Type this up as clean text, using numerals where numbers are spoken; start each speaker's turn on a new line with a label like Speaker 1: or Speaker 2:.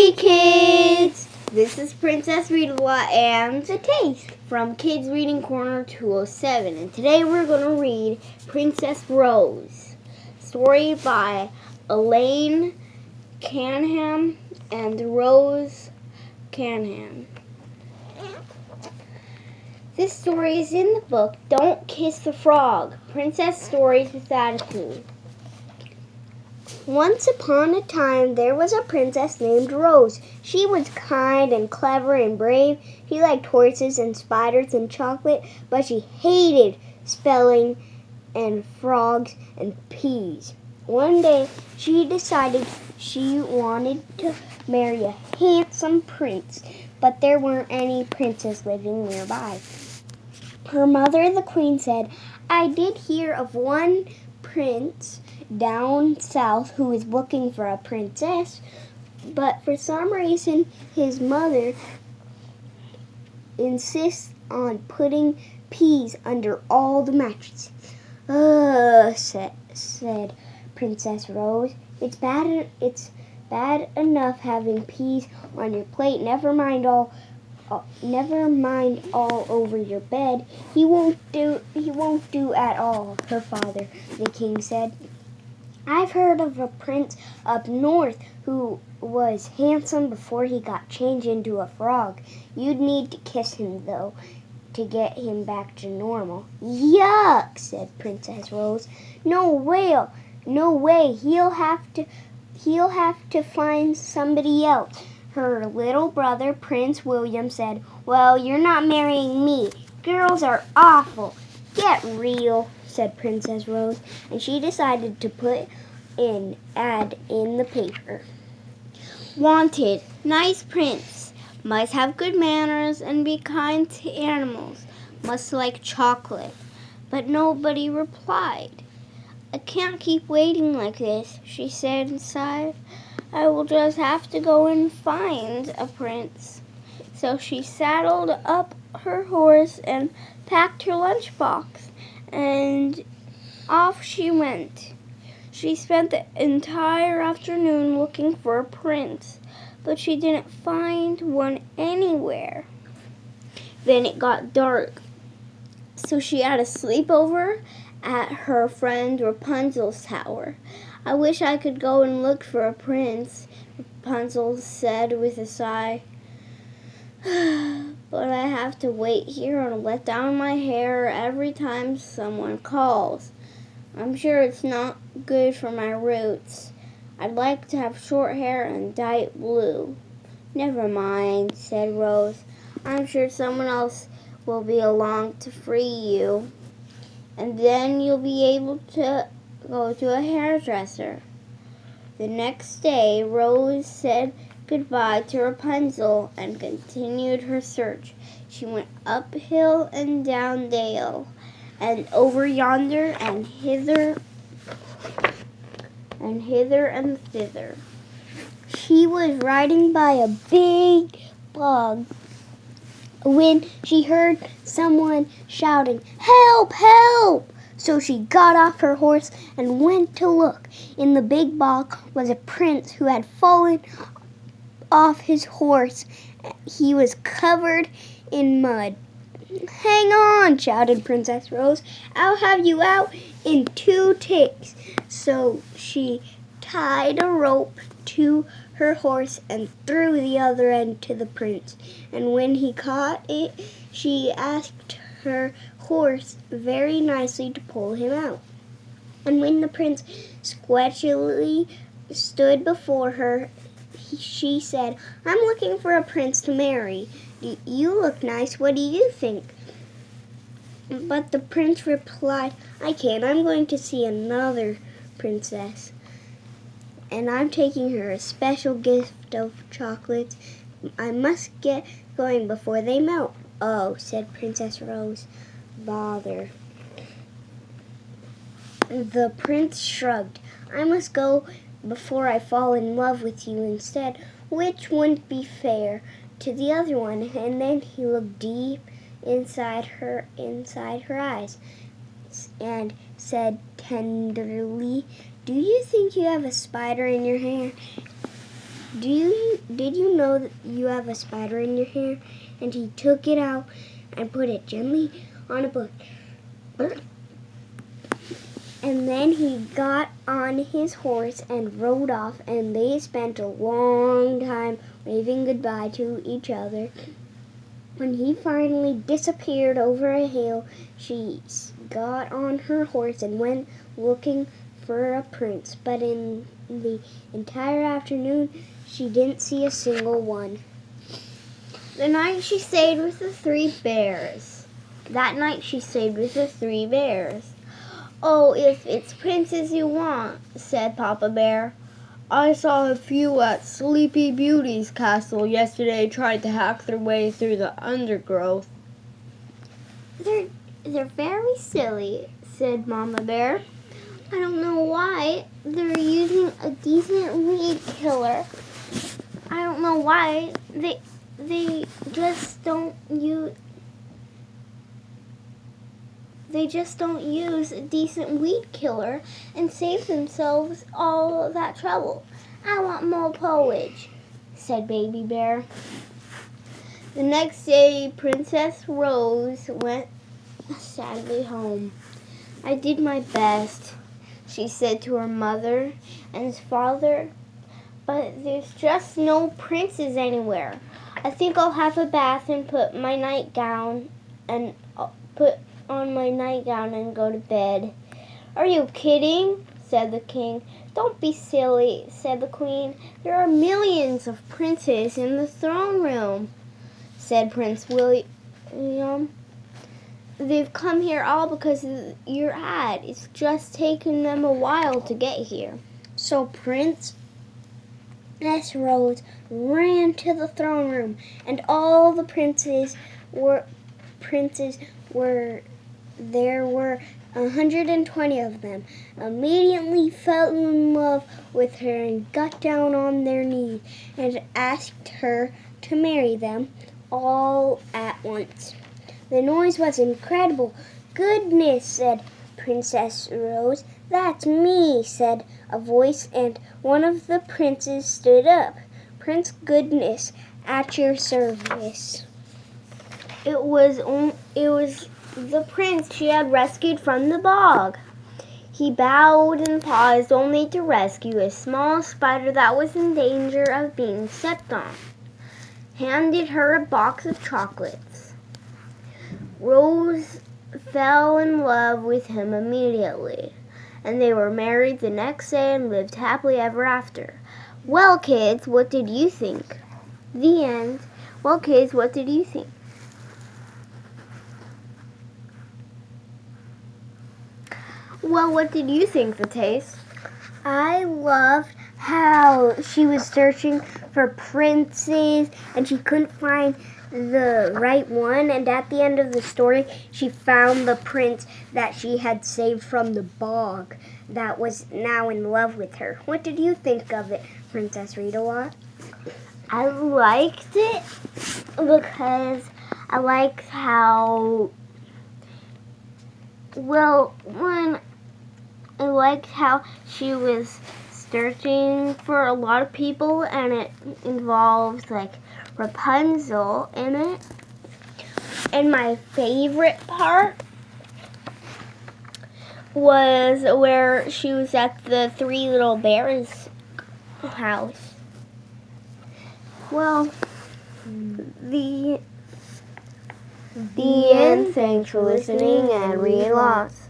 Speaker 1: Hey kids! This is Princess Readalong and
Speaker 2: The Taste
Speaker 1: from Kids Reading Corner 207, and today we're going to read Princess Rose, story by Elaine, Canhan, and Rose Canhan. This story is in the book Don't Kiss the Frog, Princess Stories with Attitude. Once upon a time, there was a princess named Rose. She was kind and clever and brave. She liked horses and spiders and chocolate, but she hated spelling and frogs and peas. One day, she decided she wanted to marry a handsome prince, but there weren't any princes living nearby. Her mother, the queen, said, "I did hear of one prince down south who is looking for a princess, but for some reason his mother insists on putting peas under all the mattresses." Said Princess Rose. It's bad enough having peas on your plate. Never mind all over your bed. He won't do at all, her father, the king, said. "I've heard of a prince up north who was handsome before he got changed into a frog. You'd need to kiss him, though, to get him back to normal." "Yuck," said Princess Rose. No way. He'll have to find somebody else." Her little brother, Prince William, said, "Well, you're not marrying me. Girls are awful. Get real," said Princess Rose, and she decided to put an ad in the paper. "Wanted, nice prince. Must have good manners and be kind to animals. Must like chocolate." But nobody replied. "I can't keep waiting like this," she said and sighed. "I will just have to go and find a prince." So she saddled up her horse and packed her lunchbox, and off she went. She spent the entire afternoon looking for a prince, but she didn't find one anywhere. Then it got dark, so she had a sleepover at her friend Rapunzel's tower. "I wish I could go and look for a prince," Rapunzel said with a sigh. "But I have to wait here and let down my hair every time someone calls. I'm sure it's not good for my roots. I'd like to have short hair and dye it blue." "Never mind," said Rose. "I'm sure someone else will be along to free you, and then you'll be able to go to a hairdresser." The next day, Rose said goodbye to Rapunzel and continued her search. She went up hill and down dale, and over yonder and hither and thither. She was riding by a big bog when she heard someone shouting, "Help! Help!" So she got off her horse and went to look. In the big bog was a prince who had fallen off his horse. He was covered in mud. "Hang on!" shouted Princess Rose. "I'll have you out in 2 ticks." So she tied a rope to her horse and threw the other end to the prince. And when he caught it, she asked her horse very nicely to pull him out. And when the prince squeakily stood before her, she said, "I'm looking for a prince to marry. You look nice. What do you think?" But the prince replied, "I can't. I'm going to see another princess, and I'm taking her a special gift of chocolates. I must get going before they melt." "Oh," said Princess Rose. "Bother." The prince shrugged. "I must go before I fall in love with you instead, which wouldn't be fair to the other one." And then he looked deep inside her eyes and said tenderly, "Do you think you have a spider in your hand? Do did you know that you have a spider in your hair? And he took it out and put it gently on a book. And then he got on his horse and rode off, and they spent a long time waving goodbye to each other. When he finally disappeared over a hill, she got on her horse and went looking for a prince. But in the entire afternoon, she didn't see a single one.
Speaker 2: The night she stayed with the 3 bears. That night she stayed with the 3 bears. "Oh, if it's princes you want," said Papa Bear. "I saw a few at Sleepy Beauty's castle yesterday trying to hack their way through the undergrowth." They're very silly," said Mama Bear. "I don't know why they're using a decent weed killer. I don't know why they just don't use a decent weed killer and save themselves all that trouble. I want more porridge," said Baby Bear. The next day, Princess Rose went sadly home. "I did my best," she said to her mother and father, "but there's just no princes anywhere. I think I'll have a bath and put on my nightgown and go to bed." "Are you kidding?" said the king. "Don't be silly," said the queen. "There are millions of princes in the throne room," said Prince William. "They've come here all because of your ad. It's just taken them a while to get here."
Speaker 1: So Princess Rose ran to the throne room, and all the princes were there were 120 of them, immediately fell in love with her and got down on their knees and asked her to marry them all at once. The noise was incredible. "Goodness," said Princess Rose. "That's me," said a voice, and one of the princes stood up. "Prince Goodness, at your service." It was the prince she had rescued from the bog. He bowed and paused only to rescue a small spider that was in danger of being stepped on. Handed her a box of chocolates. Rose fell in love with him immediately, and they were married the next day and lived happily ever after. Well, kids, what did you think? The end. Well, kids, what did you think? Well, what did you think, the taste? I loved how she was searching for princes and she couldn't find the right one, and at the end of the story she found the prince that she had saved from the bog that was now in love with her. What did you think of it, Princess Readalong? I liked it because I liked how I liked how she was searching for a lot of people, and it involves like Rapunzel in it. And my favorite part was where she was at the 3 little bears' house. Well, the end. Thanks for listening, and read lots.